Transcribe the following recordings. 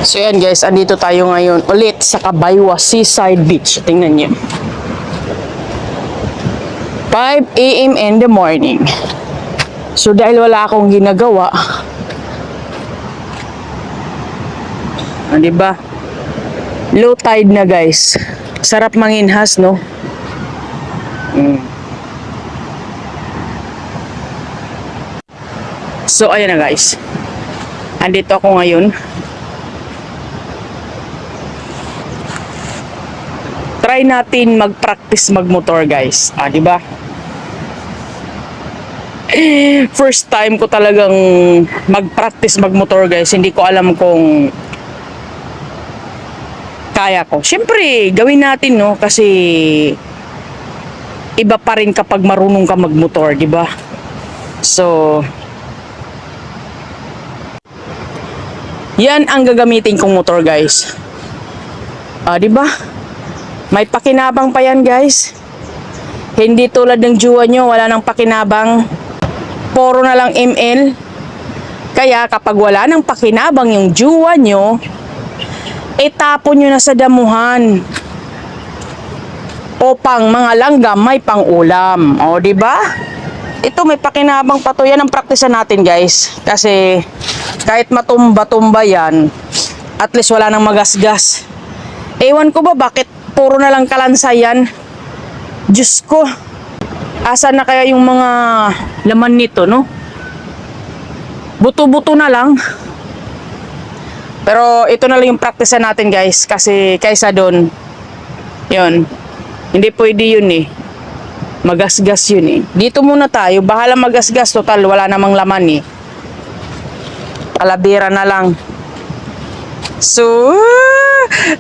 So yan guys, andito tayo ngayon ulit sa Cabaywa Seaside Beach. Tingnan nyo. 5 a.m. in the morning. So dahil wala akong ginagawa, diba? Low tide na guys. Sarap manginhas, no? So ayan na guys. Andito ako ngayon. Try natin mag-practice magmotor guys. Di ba? First time ko talagang mag-practice magmotor guys. Hindi ko alam kung kaya ko. Siyempre, gawin natin no kasi iba pa rin kapag marunong ka magmotor, di ba? So yan ang gagamitin kong motor guys. Di ba? May pakinabang pa yan guys. Hindi tulad ng Juwa nyo, wala nang pakinabang. Puro na lang ML. Kaya kapag wala nang pakinabang yung Juwa nyo, itapon nyo na sa damuhan. O pang mga langgam, may pang ulam. O diba? Ito may pakinabang pa to. Yan ang praktisan natin guys. Kasi kahit matumba-tumba yan, at least wala nang magasgas. Ewan ko ba bakit puro na lang kalansayan. Diyos ko. Asa na kaya yung mga laman nito, no? Buto-buto na lang. Pero ito na lang yung practice natin, guys. Kasi kaysa doon, yun. Hindi pwede yun eh. Magasgas yun eh. Dito muna tayo. Bahala magasgas. Total, wala namang laman eh. Palabira na lang. So,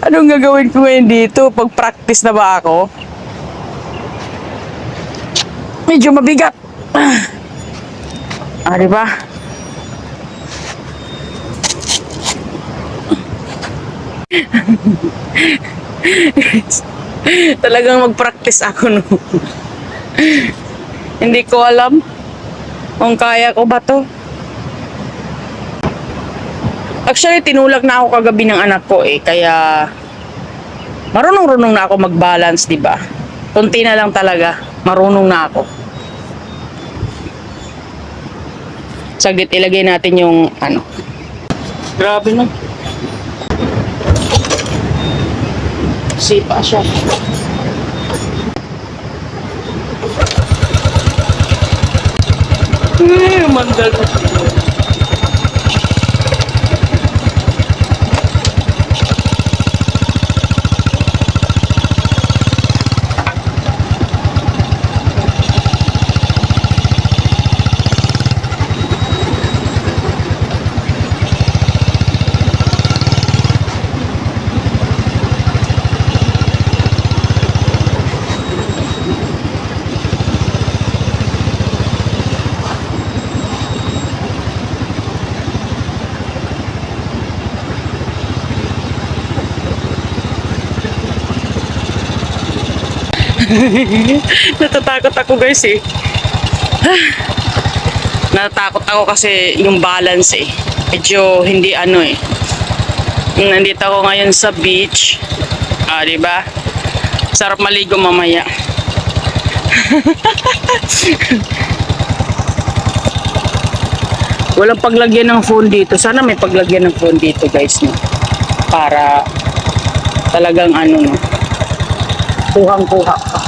anong gagawin ko ngayon dito? Pag-practice na ba ako? Medyo mabigat. Diba? Talagang mag-practice ako no. Hindi ko alam kung kaya ko ba to. Actually, tinulak na ako kagabi ng anak ko eh. Kaya, marunong-runong na ako mag-balance, diba? Kunti na lang talaga. Marunong na ako. Saglit, ilagay natin yung, ano. Grabe na. Sipa siya. Mandal na siya. Natatakot ako guys eh. Natatakot ako kasi yung balance eh. Medyo hindi ano eh. Nandito ako ngayon sa beach. Diba? Sarap maligo mamaya. Walang paglagyan ng phone dito. Sana may paglagyan ng phone dito guys no. Para talagang ano no. Kuhang-kuha ka.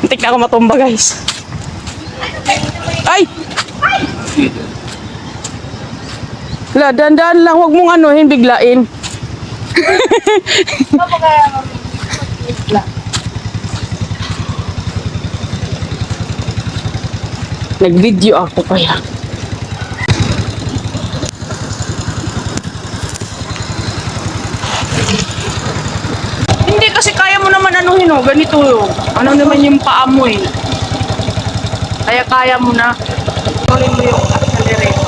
Muntik na ako matumba guys. Ay! La, dandan lang, huwag mong anuhin, biglain. Nag-video ako kaya. ano, ganito. Ano naman yung paa mo eh. Kaya mo na. Tuloy mo yung accelerator.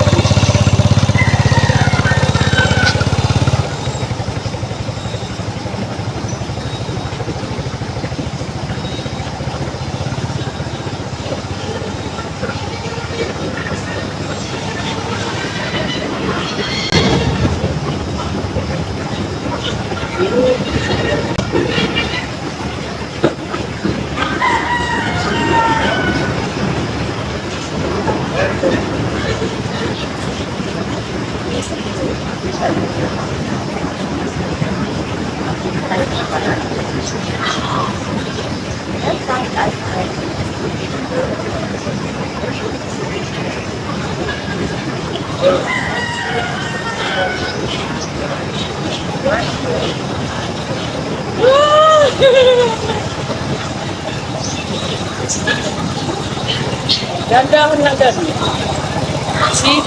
Dandahan lang dyan. See?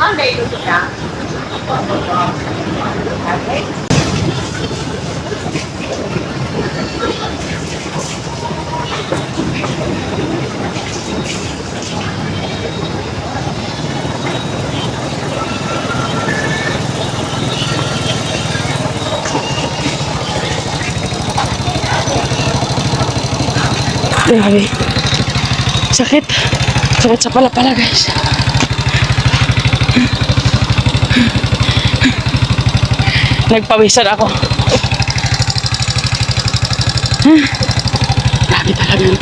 Ano ito siya? Grabe. Sakit. Sakit sa pala guys. Nagpawisan ako. Grabe talaga.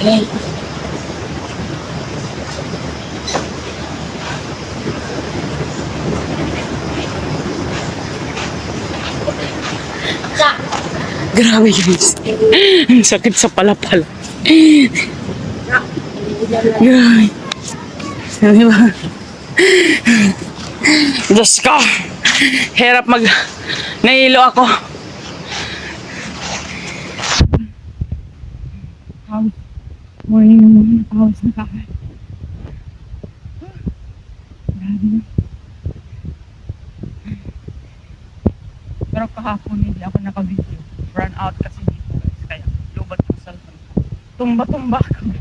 Galing. Grabe guys. Ang sakit sa palapal. Grabe. Di ba? Diyos ko. Hirap nahilo ako. Morning na morning. Pawas na kaka. Grabe na. Pero kahapon hindi ako naka-video. Run out kasi dito guys. Kaya lubat yung cellphone. Tumba-tumba ako.